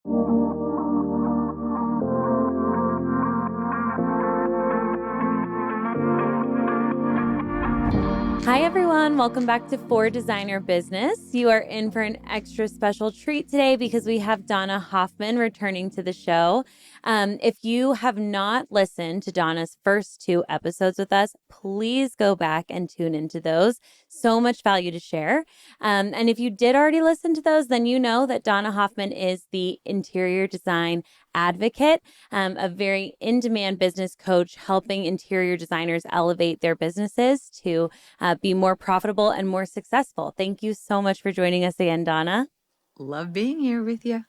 Hi, everyone. Welcome back to For Designer Business. You are in for an extra special treat today because we have Donna Hoffman returning to the show. If you have not listened to Donna's first 2 episodes with us, please go back and tune into those. So much value to share. And if you did already listen to those, then you know that Donna Hoffman is the interior design advocate, a very in-demand business coach helping interior designers elevate their businesses to be more profitable and more successful. Thank you so much for joining us again, Donna. Love being here with you.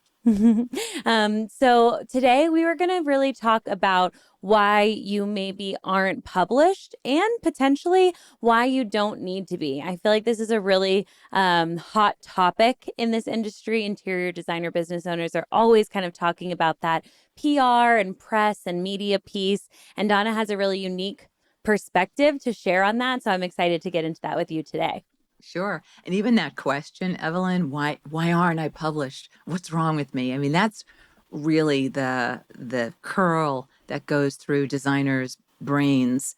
So today we were going to really talk about why you maybe aren't published and potentially why you don't need to be. I feel like this is a really hot topic in this industry. Interior designer business owners are always kind of talking about that PR and press and media piece. And Donna has a really unique perspective to share on that. So I'm excited to get into that with you today. Sure. And even that question, Evelyn, why aren't I published? What's wrong with me? I mean, that's really the curl that goes through designers' brains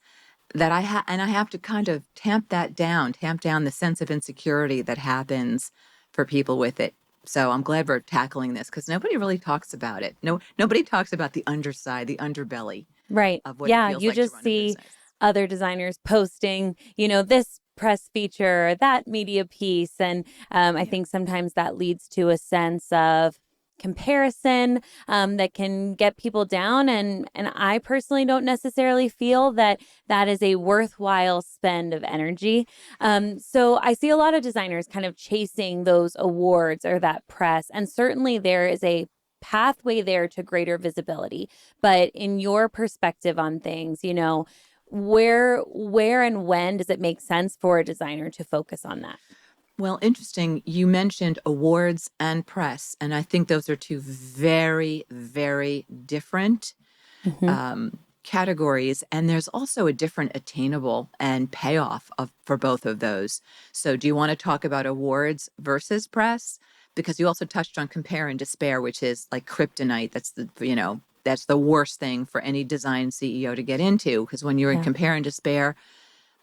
that I have to kind of tamp down the sense of insecurity that happens for people with it. So I'm glad we're tackling this because nobody really talks about it. Nobody talks about the underside, the underbelly. Right. Of what it feels you like just to run a see business. Other designers posting, this press feature or that media piece. And I think sometimes that leads to a sense of comparison that can get people down. And I personally don't necessarily feel that that is a worthwhile spend of energy. So I see a lot of designers kind of chasing those awards or that press. And certainly there is a pathway there to greater visibility. But in your perspective on things, where and when does it make sense for a designer to focus on that? Well, interesting. You mentioned awards and press, and I think those are 2 very, very different categories. And there's also a different attainable and payoff for both of those. So do you want to talk about awards versus press? Because you also touched on compare and despair, which is like kryptonite. That's the worst thing for any design CEO to get into, because when you're in compare and despair,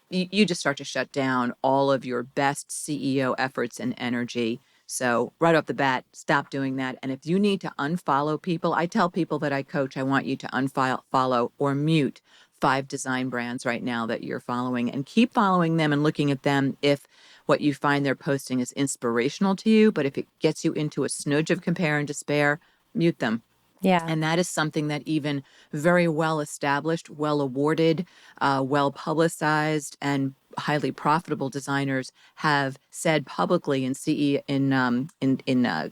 you just start to shut down all of your best CEO efforts and energy. So right off the bat, stop doing that. And if you need to unfollow people, I tell people that I coach, I want you to unfollow or mute 5 design brands right now that you're following, and keep following them and looking at them if what you find they're posting is inspirational to you. But if it gets you into a snudge of compare and despair, mute them. Yeah. And that is something that even very well established, well awarded, well publicized, and highly profitable designers have said publicly in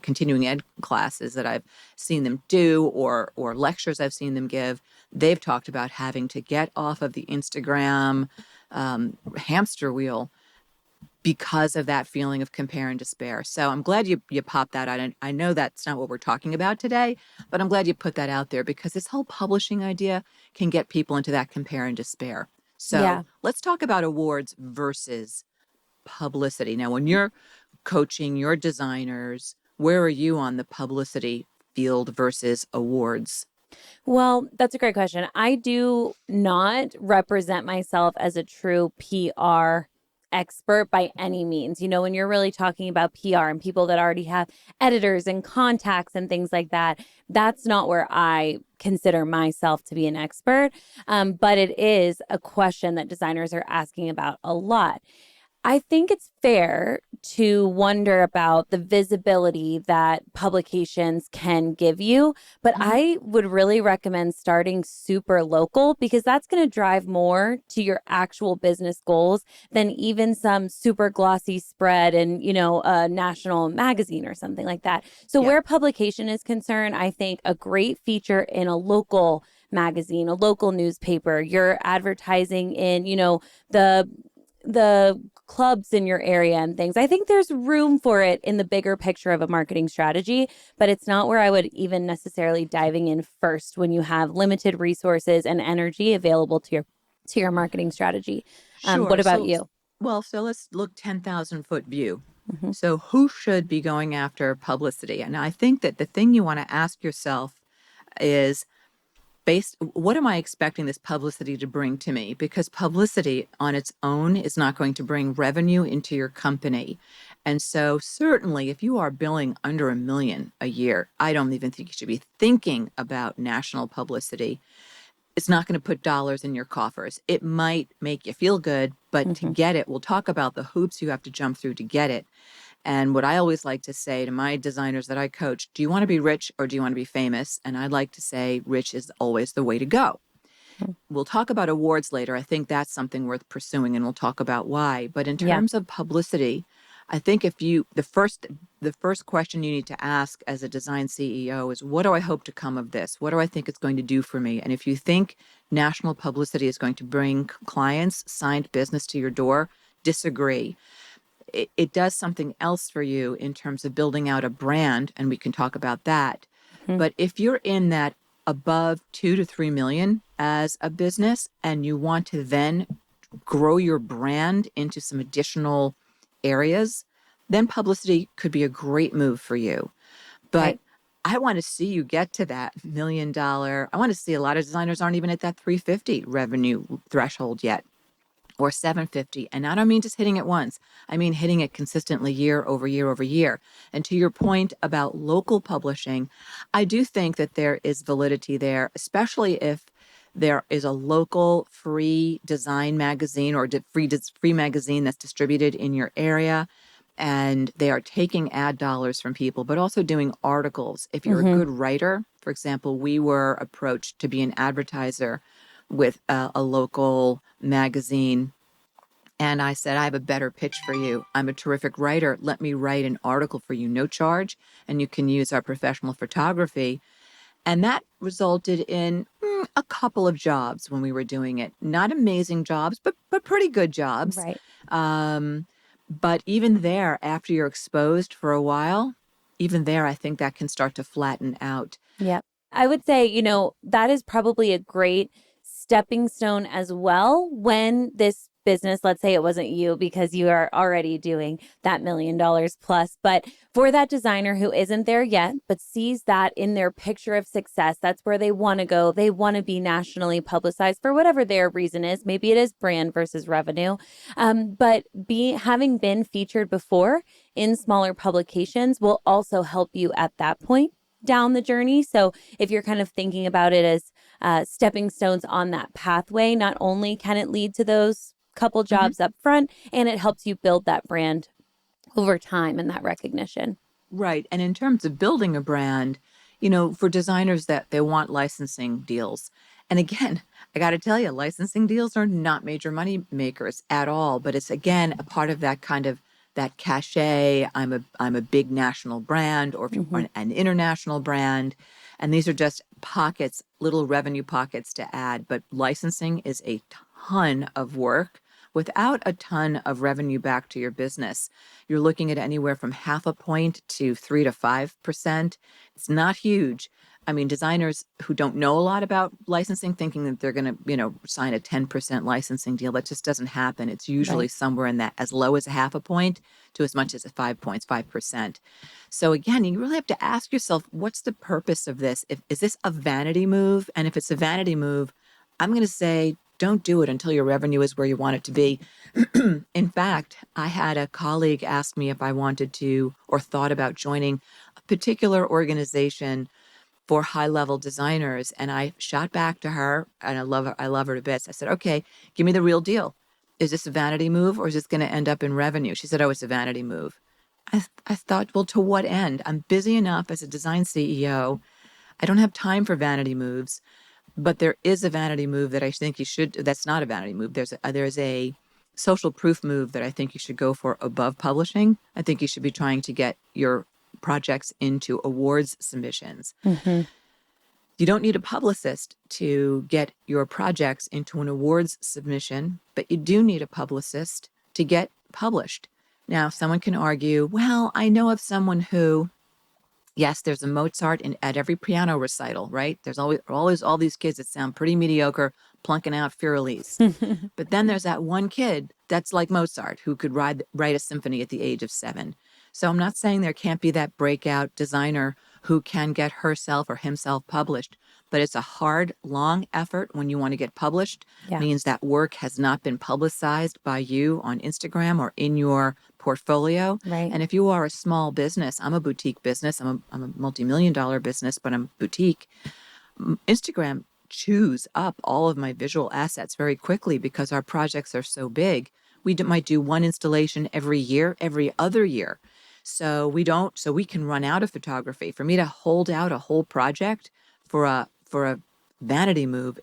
continuing ed classes that I've seen them do, or lectures I've seen them give. They've talked about having to get off of the Instagram hamster wheel because of that feeling of compare and despair. So I'm glad you popped that out. I know that's not what we're talking about today, but I'm glad you put that out there, because this whole publishing idea can get people into that compare and despair. So let's talk about awards versus publicity. Now, when you're coaching your designers, where are you on the publicity field versus awards? Well, that's a great question. I do not represent myself as a true PR expert by any means. When you're really talking about PR and people that already have editors and contacts and things like that, that's not where I consider myself to be an expert. But it is a question that designers are asking about a lot. I think it's fair to wonder about the visibility that publications can give you, but I would really recommend starting super local, because that's going to drive more to your actual business goals than even some super glossy spread in, a national magazine or something like that. So where publication is concerned, I think a great feature in a local magazine, a local newspaper, you're advertising in, the clubs in your area and things. I think there's room for it in the bigger picture of a marketing strategy, but it's not where I would even necessarily diving in first when you have limited resources and energy available to your marketing strategy. Sure. What about you? Well, so let's look 10,000 foot view. Mhm. So who should be going after publicity? And I think that the thing you want to ask yourself is, what am I expecting this publicity to bring to me? Because publicity on its own is not going to bring revenue into your company. And so certainly if you are billing under $1 million a year, I don't even think you should be thinking about national publicity. It's not going to put dollars in your coffers. It might make you feel good, but to Mhm. get it, we'll talk about the hoops you have to jump through to get it. And what I always like to say to my designers that I coach, do you want to be rich or do you want to be famous? And I like to say rich is always the way to go. Mhm. We'll talk about awards later. I think that's something worth pursuing and we'll talk about why. But in Yeah. terms of publicity, I think if you the first question you need to ask as a design CEO is, what do I hope to come of this? What do I think it's going to do for me? And if you think national publicity is going to bring clients, signed business to your door, disagree. It does something else for you in terms of building out a brand, and we can talk about that. Mhm. But if you're in that above 2 to 3 million as a business and you want to then grow your brand into some additional areas, then publicity could be a great move for you. But Right. I want to see you get to that $1 million. I want to see, a lot of designers aren't even at that 350 revenue threshold yet, or 750. And I don't mean just hitting it once. I mean hitting it consistently year over year over year. And to your point about local publishing, I do think that there is validity there, especially if there is a local free design magazine or free magazine that's distributed in your area. And they are taking ad dollars from people, but also doing articles. If you're a Mhm. good writer, for example, we were approached to be an advertiser with a local magazine. And I said, I have a better pitch for you. I'm a terrific writer. Let me write an article for you, no charge. And you can use our professional photography. And that resulted in a couple of jobs when we were doing it. Not amazing jobs, but pretty good jobs. Right. Um, but even there, after you're exposed for a while, even there, I think that can start to flatten out. Yeah. I would say, that is probably a great stepping stone as well when this business, let's say it wasn't you because you are already doing that $1 million plus, but for that designer who isn't there yet, but sees that in their picture of success, that's where they want to go. They want to be nationally publicized for whatever their reason is. Maybe it is brand versus revenue. But having been featured before in smaller publications will also help you at that point down the journey. So if you're kind of thinking about it as stepping stones on that pathway, not only can it lead to those couple Mhm. jobs up front, and it helps you build that brand over time and that recognition. Right. And in terms of building a brand, for designers that they want licensing deals. And again, I got to tell you, licensing deals are not major money makers at all, but it's again a part of that kind of that cachet. I'm a big national brand, or if you're Hmm. an international brand, and these are just pockets, little revenue pockets to add, but licensing is a ton of work without a ton of revenue back to your business. You're looking at anywhere from half a point to 3 to 5%. It's not huge. I mean, designers who don't know a lot about licensing, thinking that they're going to, sign a 10% licensing deal, that just doesn't happen. It's usually Right. somewhere in that, as low as a half a point to as much as 5 points, 5%. So again, you really have to ask yourself, what's the purpose of this? Is this a vanity move? And if it's a vanity move, I'm going to say, don't do it until your revenue is where you want it to be. In fact, I had a colleague ask me if I wanted to or thought about joining a particular organization for high-level designers. And I shot back to her, and I love her to bits. I said, okay, give me the real deal. Is this a vanity move or is this going to end up in revenue? She said, oh, it's a vanity move. I thought, well, to what end? I'm busy enough as a design CEO. I don't have time for vanity moves. But there is a vanity move that I think you should. That's not a vanity move. There's a social proof move that I think you should go for above publishing. I think you should be trying to get your projects into awards submissions. Hmm. You don't need a publicist to get your projects into an awards submission, but you do need a publicist to get published. Now, someone can argue, well, I know of someone who, Yes, there's a Mozart at every piano recital, right? There's always all these kids that sound pretty mediocre, plunking out Fur-Elise. But then there's that one kid that's like Mozart who could write a symphony at the age of 7. So I'm not saying there can't be that breakout designer who can get herself or himself published, but it's a hard, long effort when you want to get published. Yeah. Means that work has not been publicized by you on Instagram or in your portfolio. Right. And if you are a small business, I'm a boutique business, I'm a multi-million dollar business, but I'm boutique. Instagram chews up all of my visual assets very quickly because our projects are so big. We might do one installation every year, every other year. So we can run out of photography. For me to hold out a whole project for a vanity move,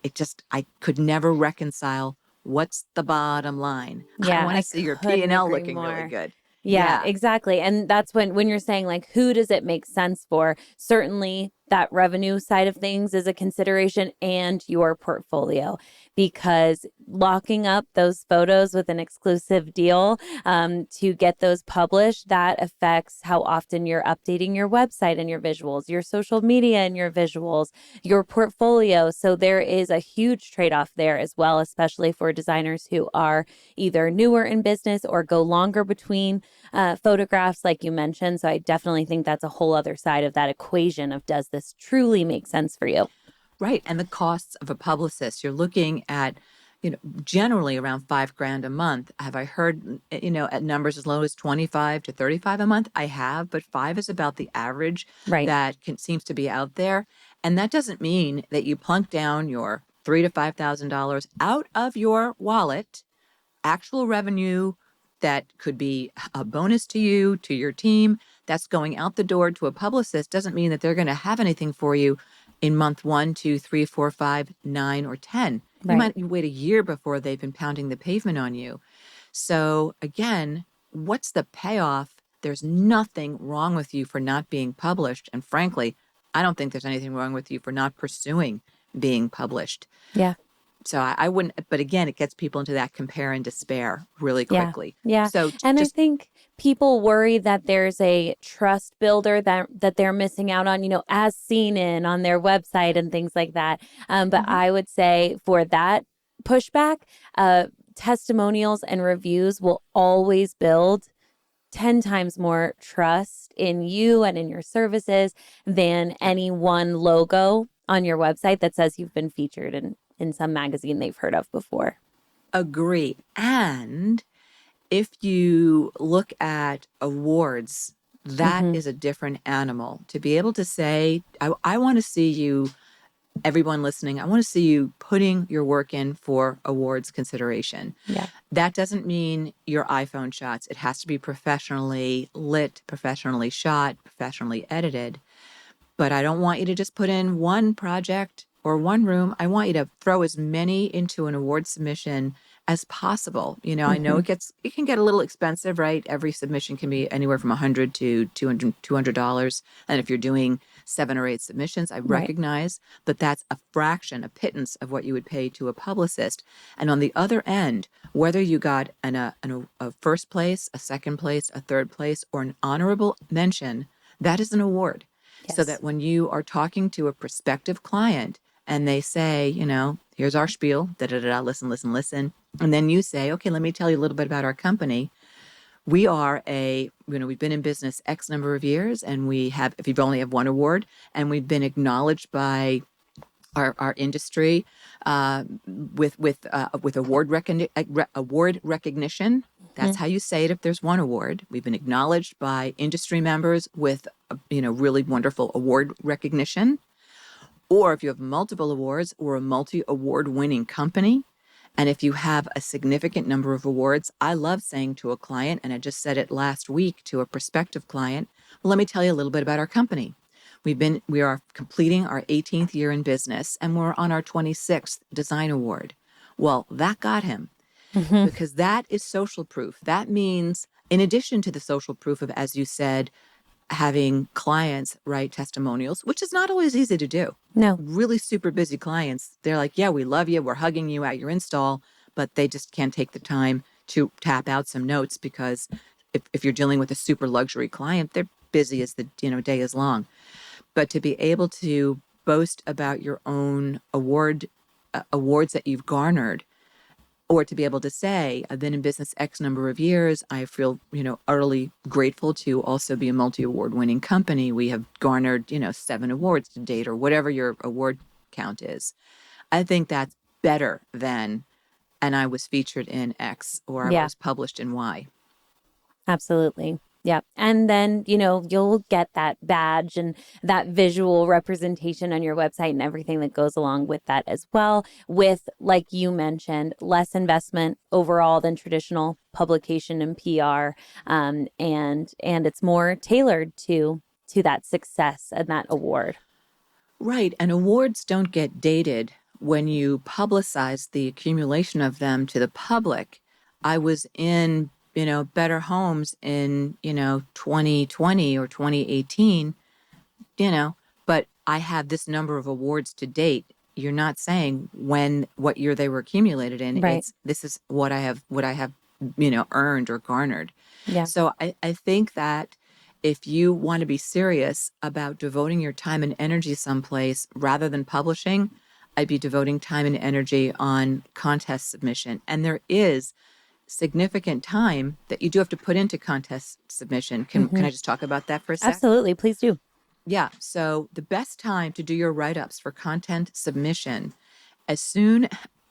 I could never reconcile what's the bottom line. I Yeah, want I to see your couldn't P&L agree looking really more. good. Yeah, Yeah. exactly. And that's when you're saying like who does it make sense for? Certainly that revenue side of things is a consideration and your portfolio, because locking up those photos with an exclusive deal to get those published, that affects how often you're updating your website and your visuals, your social media and your visuals, your portfolio. So there is a huge trade-off there as well, especially for designers who are either newer in business or go longer between photographs, like you mentioned. So I definitely think that's a whole other side of that equation of does this truly make sense for you? Right. And the costs of a publicist, you're looking at, generally around $5,000 a month. Have I heard, at numbers as low as 25 to 35 a month? I have, but 5 is about the average Right. that seems to be out there. And that doesn't mean that you plunk down your $3,000 to $5,000 out of your wallet, actual revenue that could be a bonus to you, to your team, that's going out the door to a publicist, doesn't mean that they're going to have anything for you in month 1, 2, 3, 4, 5, 9, or 10. You Right. might wait a year before they've been pounding the pavement on you. So again, what's the payoff? There's nothing wrong with you for not being published. And frankly, I don't think there's anything wrong with you for not pursuing being published. Yeah. So I wouldn't, but again, it gets people into that compare and despair really Yeah. quickly. Yeah. So And I just, think people worry that there's a trust builder that they're missing out on, as seen on their website and things like that. But Mhm. I would say for that pushback, testimonials and reviews will always build 10 times more trust in you and in your services than Yeah. any one logo on your website that says you've been featured in some magazine they've heard of before. Agree. And if you look at awards, that Mm-hmm. is a different animal. To be able to say, I want to see you, everyone listening, I want to see you putting your work in for awards consideration. Yeah. That doesn't mean your iPhone shots. It has to be professionally lit, professionally shot, professionally edited. But I don't want you to just put in one project or one room. I want you to throw as many into an award submission as possible. I know Mm-hmm. it can get a little expensive, right? Every submission can be anywhere from $100 to $200. And if you're doing 7 or 8 submissions, I Right. recognize that that's a fraction, a pittance of what you would pay to a publicist. And on the other end, whether you got a first place, a second place, a third place, or an honorable mention, that is an award. So Yes. that when you are talking to a prospective client and they say, here's our spiel, da da da, listen, listen, listen. And then you say, okay, let me tell you a little bit about our company. We are we've been in business X number of years, and if you've only have one award, and we've been acknowledged by our industry with award recognition. That's Mm-hmm. how you say it. If there's one award, we've been acknowledged by industry members with really wonderful award recognition. Or if you have multiple awards, or a multi-award winning company. And if you have a significant number of awards, I love saying to a client, and I just said it last week to a prospective client, well, let me tell you a little bit about our company. We are completing our 18th year in business, and we're on our 26th design award. Well, that got him, Mm-hmm. because that is social proof. That means, in addition to the social proof of, as you said, having clients write testimonials, which is not always easy to do. No. Really super busy clients, they're like, yeah, we love you, we're hugging you at your install, but they just can't take the time to tap out some notes, because if you're dealing with a super luxury client, busy as the day is long. But to be able to boast about your own awards that you've garnered, or to be able to say, I've been in business X number of years. I feel, utterly grateful to also be a multi-award winning company. We have garnered, 7 awards to date, or whatever your award count is. I think that's better than, and I was featured in X, or I Yeah. was published in Y. Absolutely. Yeah. And then, you'll get that badge and that visual representation on your website and everything that goes along with that as well, with, like you mentioned, less investment overall than traditional publication and PR. And it's more tailored to that success and that award. Right. And awards don't get dated when you publicize the accumulation of them to the public. I was in, Better Homes in, 2020 or 2018, but I have this number of awards to date. You're not saying what year they were accumulated in. Right. This is what I have, earned or garnered. Yeah. So I think that if you want to be serious about devoting your time and energy someplace rather than publishing, I'd be devoting time and energy on contest submission. And there is significant time that you do have to put into contest submission. Can I just talk about that for a sec? Absolutely. Please do. Yeah. So the best time to do your write-ups for content submission,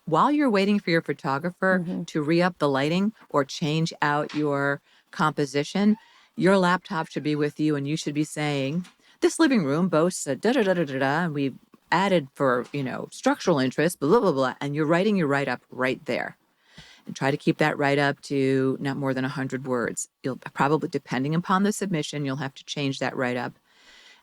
while you're waiting for your photographer to re-up the lighting or change out your composition, your laptop should be with you, and you should be saying, this living room boasts a da-da-da-da-da-da, and we've added for, structural interest, blah, blah, blah, and you're writing your write-up right there. And try to keep that write-up to not more than 100 words. You'll probably, depending upon the submission, you'll have to change that write-up.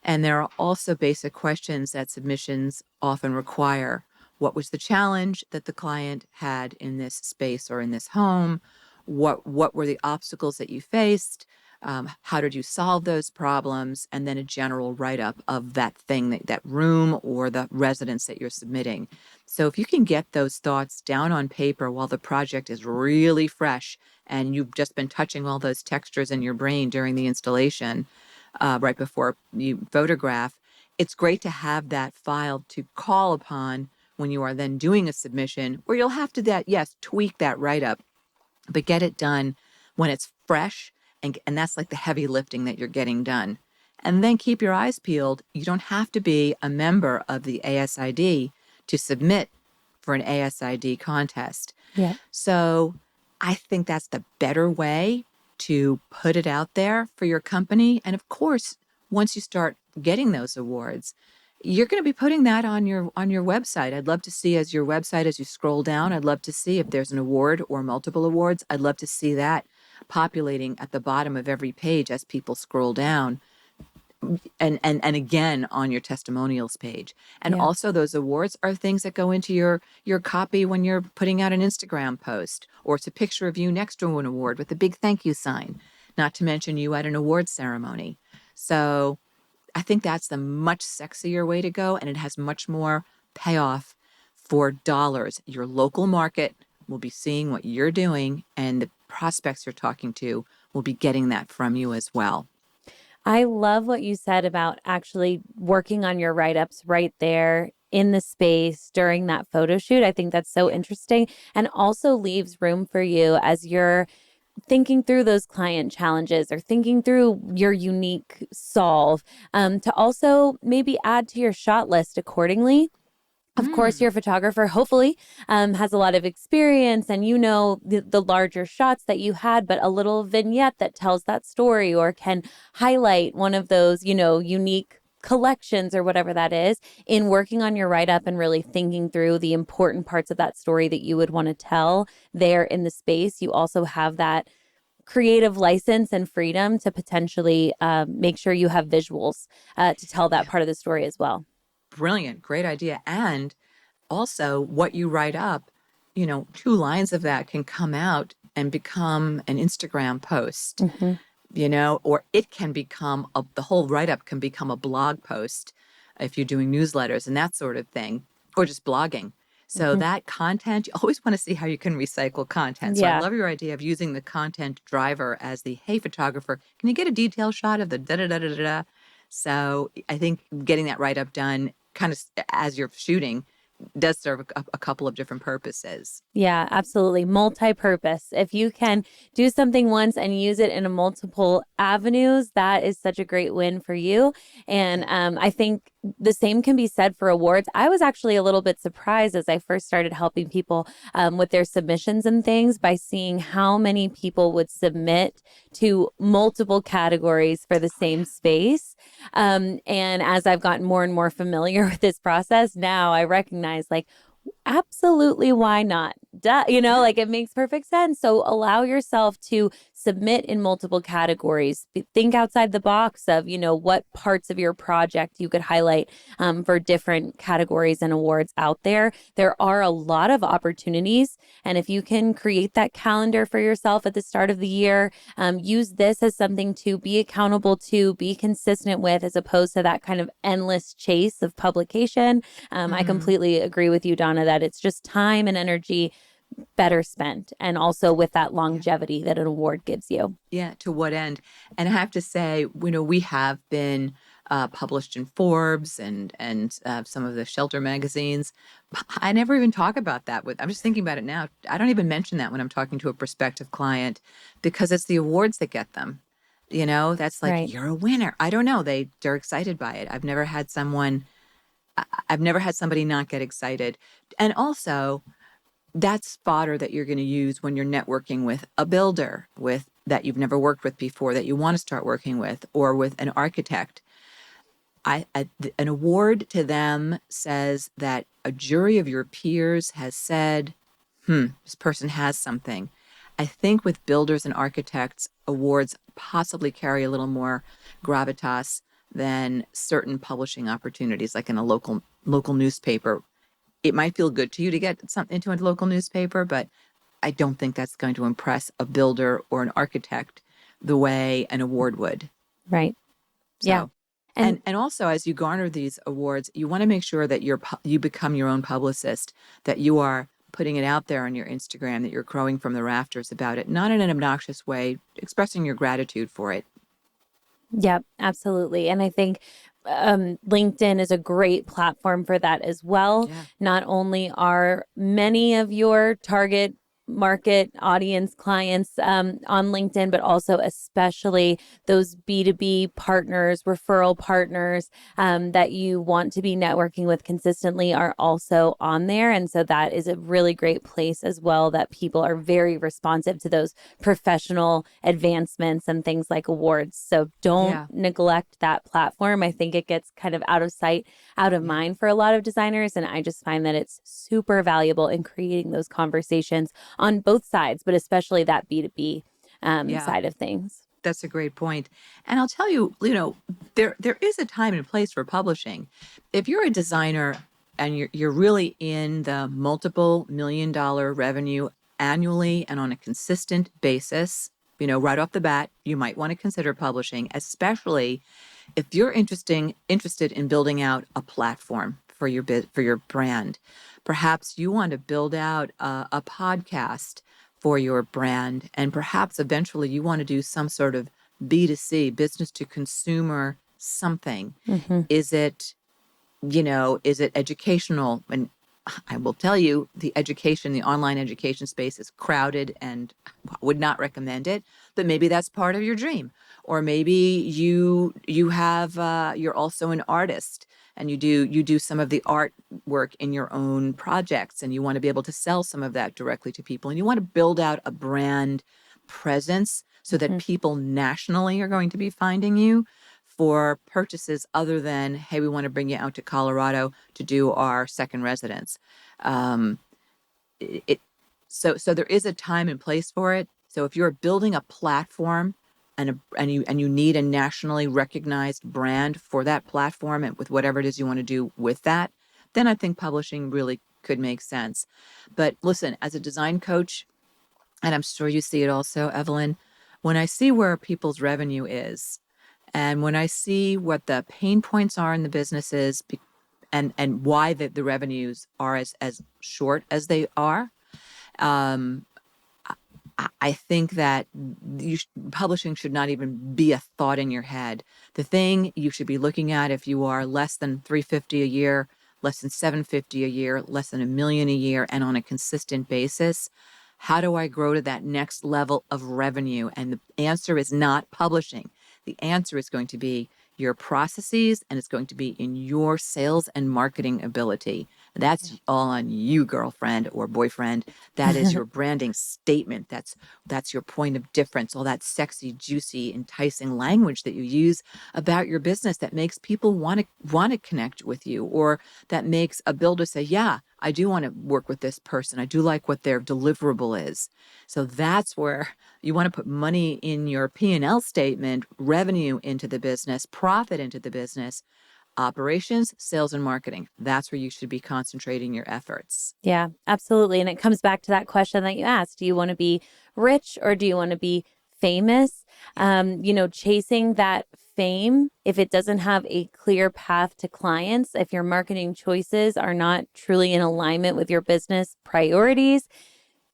And there are also basic questions that submissions often require. What was the challenge that the client had in this space or in this home? What were the obstacles that you faced? How did you solve those problems? And then a general write-up of that thing, that room or the residence that you're submitting. So if you can get those thoughts down on paper while the project is really fresh and you've just been touching all those textures in your brain during the installation, right before you photograph, it's great to have that file to call upon when you are then doing a submission, where you'll have to tweak that write-up, but get it done when it's fresh, and that's like the heavy lifting that you're getting done. And then keep your eyes peeled. You don't have to be a member of the ASID to submit for an ASID contest. Yeah. So I think that's the better way to put it out there for your company. And of course, once you start getting those awards, you're going to be putting that on your website. I'd love to see, as your website, as you scroll down, I'd love to see if there's an award or multiple awards. I'd love to see that populating at the bottom of every page as people scroll down. And again on your testimonials page. And also those awards are things that go into your copy when you're putting out an Instagram post, or it's a picture of you next to an award with a big thank you sign, not to mention you at an award ceremony. So I think that's the much sexier way to go, and it has much more payoff for dollars. Your local market will be seeing what you're doing, and the prospects you're talking to will be getting that from you as well. I love what you said about actually working on your write-ups right there in the space during that photo shoot. I think that's so interesting, and also leaves room for you as you're thinking through those client challenges or thinking through your unique solve, to also maybe add to your shot list accordingly. Of course, your photographer hopefully has a lot of experience, and the larger shots that you had, but a little vignette that tells that story or can highlight one of those, unique collections or whatever that is, in working on your write-up and really thinking through the important parts of that story that you would want to tell there in the space. You also have that creative license and freedom to potentially make sure you have visuals to tell that part of the story as well. Brilliant. Great idea. And also what you write up, 2 lines of that can come out and become an Instagram post, or it can become the whole write-up can become a blog post if you're doing newsletters and that sort of thing, or just blogging. So Mhm. that content, you always want to see how you can recycle content. So I Yeah. love your idea of using the content driver as the, hey, photographer, can you get a detailed shot of the da da da da da da? So I think getting that write up done kind of as you're shooting does serve a couple of different purposes. Yeah, absolutely. Multi-purpose. If you can do something once and use it in a multiple avenues, that is such a great win for you. And I think the same can be said for awards. I was actually a little bit surprised as I first started helping people with their submissions and things by seeing how many people would submit to multiple categories for the Oh, same yeah. space. And as I've gotten more and more familiar with this process, now I recognize like, absolutely, why not? Duh, Yeah. like it makes perfect sense. So allow yourself to submit in multiple categories. Think outside the box of, what parts of your project you could highlight for different categories and awards out there. There are a lot of opportunities. And if you can create that calendar for yourself at the start of the year, use this as something to be accountable to, be consistent with, as opposed to that kind of endless chase of publication. I Mm-hmm. completely agree with you, Donna, that it's just time and energy better spent. And also with that Yeah. longevity that an award gives you. Yeah, to what end? And I have to say, we have been published in Forbes and some of the shelter magazines. I never even talk about that with. I'm just thinking about it now. I don't even mention that when I'm talking to a prospective client because it's the awards that get them. That's like Right. you're a winner. I don't know. They're excited by it. I've never had somebody not get excited. And also, that's fodder that you're going to use when you're networking with a builder with that you've never worked with before that you want to start working with or with an architect. An award to them says that a jury of your peers has said, this person has something. I think with builders and architects, awards possibly carry a little more gravitas than certain publishing opportunities, like in a local newspaper. It might feel good to you to get something into a local newspaper, but I don't think that's going to impress a builder or an architect the way an award would. Right. Yeah. So, And and also as you garner these awards, you want to make sure that you become your own publicist, that you are putting it out there on your Instagram, that you're crowing from the rafters about it, not in an obnoxious way, expressing your gratitude for it. yeah, absolutely. And I think LinkedIn is a great platform for that as well. Yeah. Not only are many of your target market audience clients on LinkedIn, but also especially those B2B partners, referral partners that you want to be networking with consistently are also on there. And so that is a really great place as well that people are very responsive to those professional advancements and things like awards. So don't Yeah. neglect that platform. I think it gets kind of out of sight, out of Yeah. mind for a lot of designers. And I just find that it's super valuable in creating those conversations on both sides, but especially that B2B Yeah. side of things. That's a great point. And I'll tell you, there is a time and place for publishing. If you're a designer and you're really in the multiple $1 million revenue annually and on a consistent basis, right off the bat, you might want to consider publishing, especially if you're interested in building out a platform for your brand. Perhaps you want to build out a podcast for your brand, and perhaps eventually you want to do some sort of B2C, business to consumer something. Mm-hmm. Is it educational? And I will tell you, the online education space is crowded and would not recommend it. But maybe that's part of your dream, or maybe you're also an artist and you do some of the art work in your own projects, and you want to be able to sell some of that directly to people, and you want to build out a brand presence so that Mm-hmm. people nationally are going to be finding you for purchases other than, hey, we want to bring you out to Colorado to do our second residence. Um, it so there is a time and place for it. So if you're building a platform and you need a nationally recognized brand for that platform and with whatever it is you want to do with that, then I think publishing really could make sense. But listen, as a design coach, and I'm sure you see it also, Evelyn, when I see where people's revenue is, and when I see what the pain points are in the businesses, and why the revenues are as short as they are. Um, I think that publishing should not even be a thought in your head. The thing you should be looking at, if you are less than 350 a year, less than 750 a year, less than $1 million a year, and on a consistent basis, how do I grow to that next level of revenue? And the answer is not publishing. The answer is going to be your processes, and it's going to be in your sales and marketing ability. That's all on you, girlfriend or boyfriend. That is your branding statement. That's your point of difference. All that sexy, juicy, enticing language that you use about your business that makes people want to connect with you, or that makes a builder say, yeah, I do want to work with this person. I do like what their deliverable is. So that's where you want to put money in your P&L statement, revenue into the business, profit into the business, operations, sales, and marketing. That's where you should be concentrating your efforts. Yeah, absolutely. And it comes back to that question that you asked. Do you want to be rich or do you want to be famous? Chasing that fame, if it doesn't have a clear path to clients, if your marketing choices are not truly in alignment with your business priorities,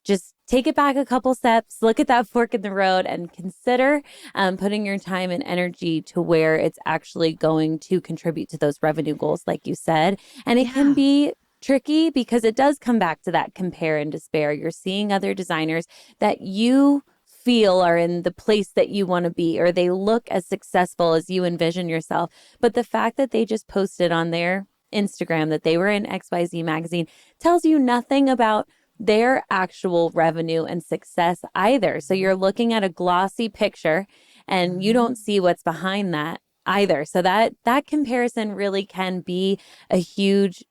just take it back a couple steps, look at that fork in the road, and consider putting your time and energy to where it's actually going to contribute to those revenue goals, like you said. And it can be tricky because it does come back to that compare and despair. You're seeing other designers that you feel are in the place that you want to be, or they look as successful as you envision yourself. But the fact that they just posted on their Instagram that they were in XYZ magazine tells you nothing about their actual revenue and success either. So you're looking at a glossy picture and you don't see what's behind that either. So that comparison really can be a huge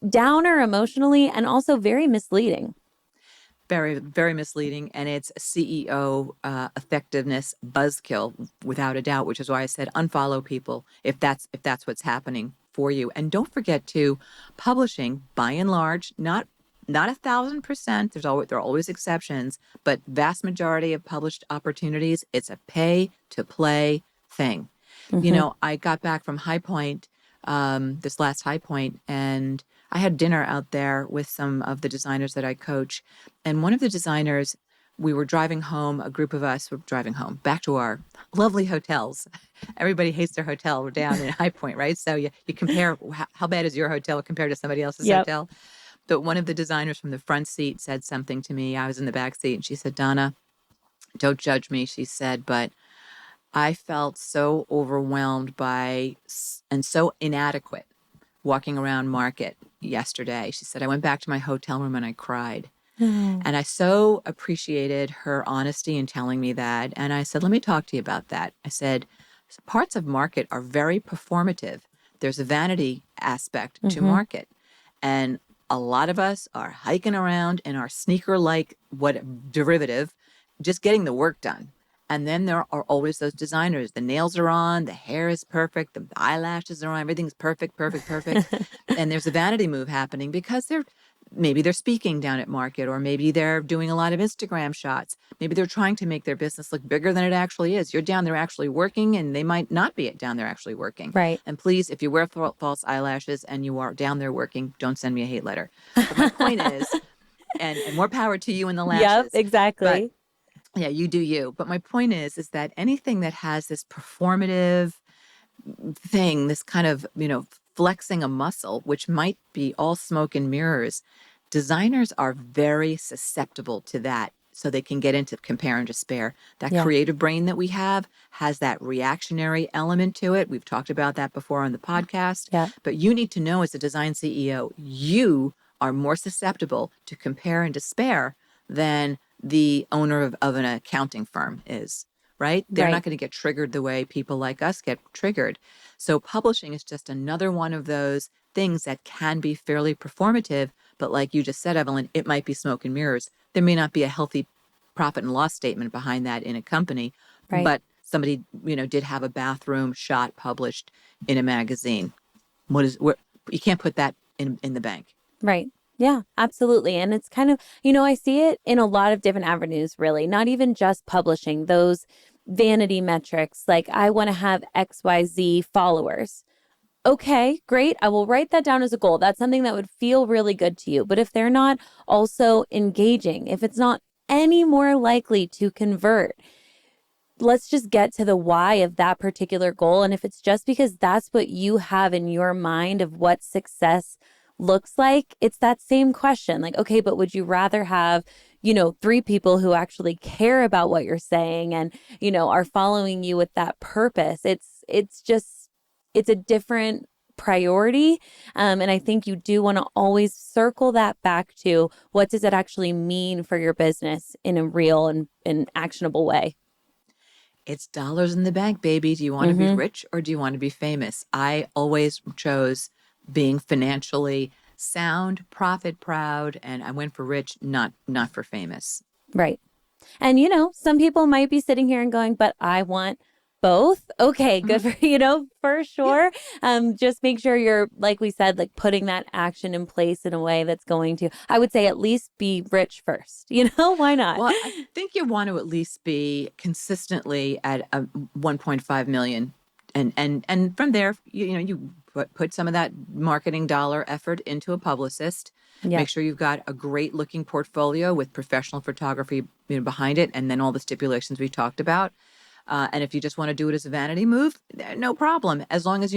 downer emotionally and also very misleading. Very, very misleading. And it's a CEO effectiveness buzzkill without a doubt, which is why I said unfollow people if that's what's happening for you. And don't forget to publishing, by and large, not 1,000%. There are always exceptions, but vast majority of published opportunities, it's a pay to play thing. Mm-hmm. I got back from High Point, this last High Point, and I had dinner out there with some of the designers that I coach. And one of the designers, we were driving home, a group of us were driving home back to our lovely hotels. Everybody hates their hotel. We're down in High Point, right? So you compare, how bad is your hotel compared to somebody else's hotel? But one of the designers from the front seat said something to me. I was in the back seat, and she said, Donna, don't judge me, she said, but I felt so overwhelmed by and so inadequate walking around Market yesterday. She said, I went back to my hotel room and I cried. And I so appreciated her honesty in telling me that. And I said, let me talk to you about that. I said, parts of Market are very performative. There's a vanity aspect to Market. And a lot of us are hiking around in our sneaker-like derivative, just getting the work done. And then there are always those designers. The nails are on, the hair is perfect, the eyelashes are on, everything's perfect, perfect, perfect. And there's a vanity move happening because maybe they're speaking down at Market, or maybe they're doing a lot of Instagram shots. Maybe they're trying to make their business look bigger than it actually is. You're down there actually working, and they might not be down there actually working. Right. And please, if you wear false eyelashes and you are down there working, don't send me a hate letter. But my point is, and more power to you in the lashes. Yep, exactly. But, yeah, you do you. But my point is that anything that has this performative thing, this kind of, flexing a muscle, which might be all smoke and mirrors, designers are very susceptible to that. So they can get into compare and despair. That creative brain that we have has that reactionary element to it. We've talked about that before on the podcast. Yeah. But you need to know, as a design CEO, you are more susceptible to compare and despair than the owner of an accounting firm is, right? They're not going to get triggered the way people like us get triggered. So publishing is just another one of those things that can be fairly performative. But like you just said, Evelyn, it might be smoke and mirrors. There may not be a healthy profit and loss statement behind that in a company, but somebody, did have a bathroom shot published in a magazine. You can't put that in the bank. Right. Yeah, absolutely. And it's kind of, I see it in a lot of different avenues, really, not even just publishing, those vanity metrics. Like, I want to have XYZ followers. Okay, great. I will write that down as a goal. That's something that would feel really good to you. But if they're not also engaging, if it's not any more likely to convert, let's just get to the why of that particular goal. And if it's just because that's what you have in your mind of what success looks like, it's that same question. Like, okay, but would you rather have, 3 people who actually care about what you're saying and, are following you with that purpose? It's a different priority. And I think you do want to always circle that back to what does it actually mean for your business in a real and actionable way. It's dollars in the bank, baby. Do you want to be rich or do you want to be famous? I always chose being financially sound, profit proud, and I went for rich, not for famous. Right. And, some people might be sitting here and going, but I want both. Okay, good for, for sure. Just make sure you're, like we said, like putting that action in place in a way that's going to, I would say, at least be rich first. Why not? Well, I think you want to at least be consistently at a 1.5 million. And from there, you put some of that marketing dollar effort into a publicist. Yeah. Make sure you've got a great looking portfolio with professional photography behind it, and then all the stipulations we talked about. And if you just want to do it as a vanity move, no problem. As long as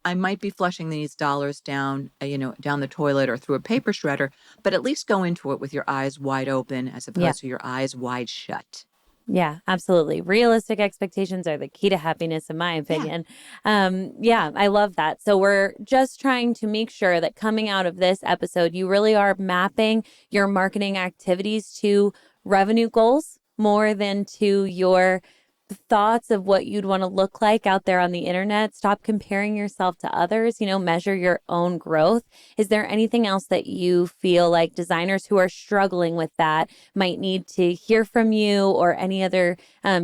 I might be flushing these dollars down, down the toilet or through a paper shredder, but at least go into it with your eyes wide open as opposed to your eyes wide shut. Yeah, absolutely. Realistic expectations are the key to happiness, in my opinion. Yeah, I love that. So we're just trying to make sure that coming out of this episode, you really are mapping your marketing activities to revenue goals more than to your thoughts of what you'd want to look like out there on the internet. Stop comparing yourself to others, measure your own growth. Is there anything else that you feel like designers who are struggling with that might need to hear from you, or any other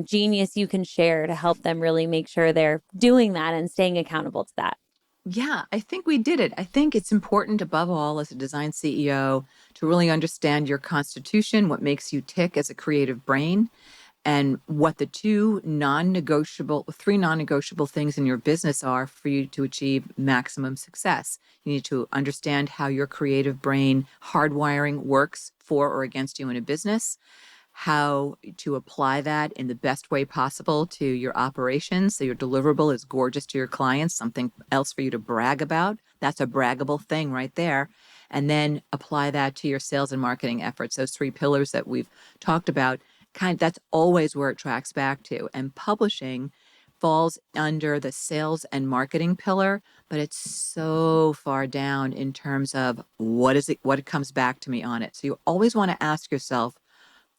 genius you can share to help them really make sure they're doing that and staying accountable to that? Yeah, I think we did it. I think it's important above all as a design CEO to really understand your constitution, what makes you tick as a creative brain, and what the three non-negotiable things in your business are for you to achieve maximum success. You need to understand how your creative brain hardwiring works for or against you in a business, how to apply that in the best way possible to your operations so your deliverable is gorgeous to your clients, something else for you to brag about. That's a braggable thing right there. And then apply that to your sales and marketing efforts, those 3 pillars that we've talked about. That's always where it tracks back to. And publishing falls under the sales and marketing pillar, but it's so far down in terms of what it comes back to me on it. So you always want to ask yourself,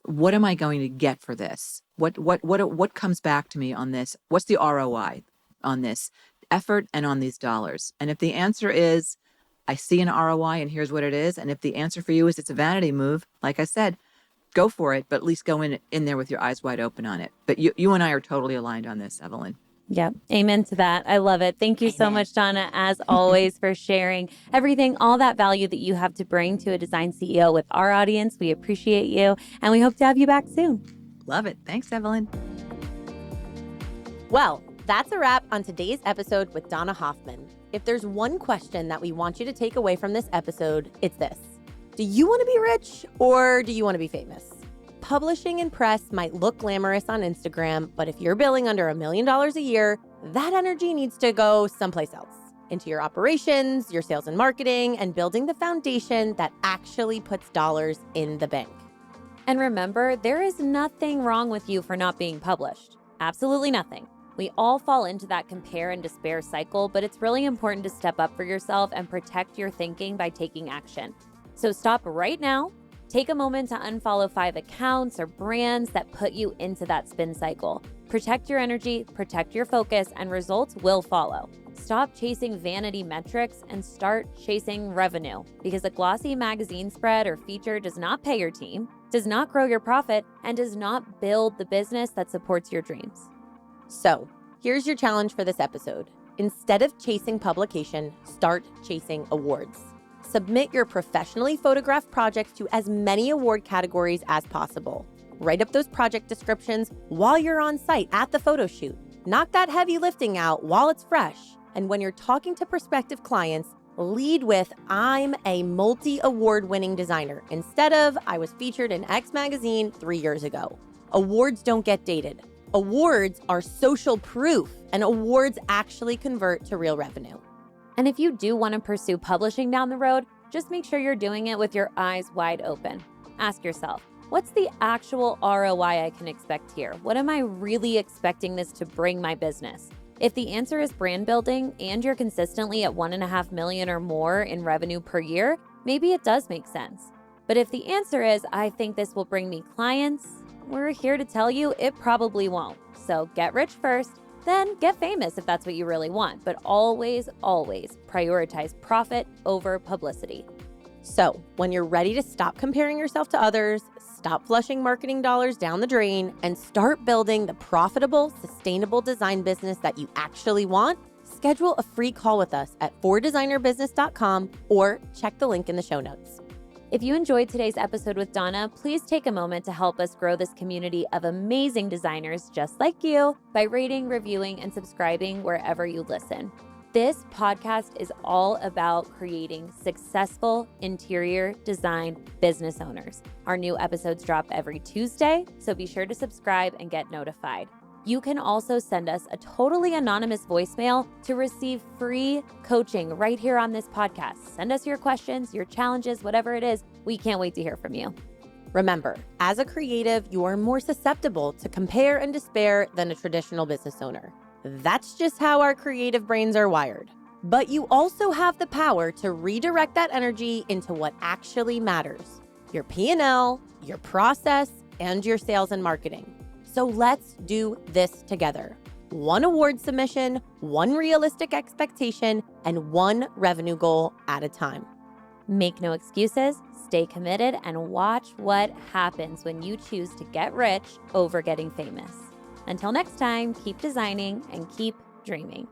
what am I going to get for this? What comes back to me on this? What's the ROI on this effort and on these dollars? And if the answer is, I see an ROI and here's what it is, and if the answer for you is it's a vanity move, like I said, go for it, but at least go in there with your eyes wide open on it. But you and I are totally aligned on this, Evelyn. Yeah. Amen to that. I love it. Thank you so much, Donna, as always, for sharing everything, all that value that you have to bring to a design CEO with our audience. We appreciate you, and we hope to have you back soon. Love it. Thanks, Evelyn. Well, that's a wrap on today's episode with Donna Hoffman. If there's one question that we want you to take away from this episode, it's this. Do you want to be rich or do you want to be famous? Publishing and press might look glamorous on Instagram, but if you're billing under $1 million a year, that energy needs to go someplace else, into your operations, your sales and marketing, and building the foundation that actually puts dollars in the bank. And remember, there is nothing wrong with you for not being published. Absolutely nothing. We all fall into that compare and despair cycle, but it's really important to step up for yourself and protect your thinking by taking action. So stop right now, take a moment to unfollow 5 accounts or brands that put you into that spin cycle. Protect your energy, protect your focus, and results will follow. Stop chasing vanity metrics and start chasing revenue, because a glossy magazine spread or feature does not pay your team, does not grow your profit, and does not build the business that supports your dreams. So here's your challenge for this episode. Instead of chasing publication, start chasing awards. Submit your professionally photographed projects to as many award categories as possible. Write up those project descriptions while you're on site at the photo shoot. Knock that heavy lifting out while it's fresh. And when you're talking to prospective clients, lead with, I'm a multi-award winning designer, instead of, I was featured in X magazine 3 years ago. Awards don't get dated. Awards are social proof, and awards actually convert to real revenue. And if you do want to pursue publishing down the road, just make sure you're doing it with your eyes wide open. Ask yourself, what's the actual ROI I can expect here? What am I really expecting this to bring my business? If the answer is brand building and you're consistently at 1.5 million or more in revenue per year, maybe it does make sense. But if the answer is, I think this will bring me clients, we're here to tell you it probably won't. So get rich first, then get famous if that's what you really want. But always, always prioritize profit over publicity. So when you're ready to stop comparing yourself to others, stop flushing marketing dollars down the drain, and start building the profitable, sustainable design business that you actually want, schedule a free call with us at fordesignerbusiness.com or check the link in the show notes. If you enjoyed today's episode with Donna, please take a moment to help us grow this community of amazing designers just like you by rating, reviewing, and subscribing wherever you listen. This podcast is all about creating successful interior design business owners. Our new episodes drop every Tuesday, so be sure to subscribe and get notified. You can also send us a totally anonymous voicemail to receive free coaching right here on this podcast. Send us your questions, your challenges, whatever it is. We can't wait to hear from you. Remember, as a creative, you are more susceptible to compare and despair than a traditional business owner. That's just how our creative brains are wired. But you also have the power to redirect that energy into what actually matters: your P&L, your process, and your sales and marketing. So let's do this together. One award submission, one realistic expectation, and one revenue goal at a time. Make no excuses, stay committed, and watch what happens when you choose to get rich over getting famous. Until next time, keep designing and keep dreaming.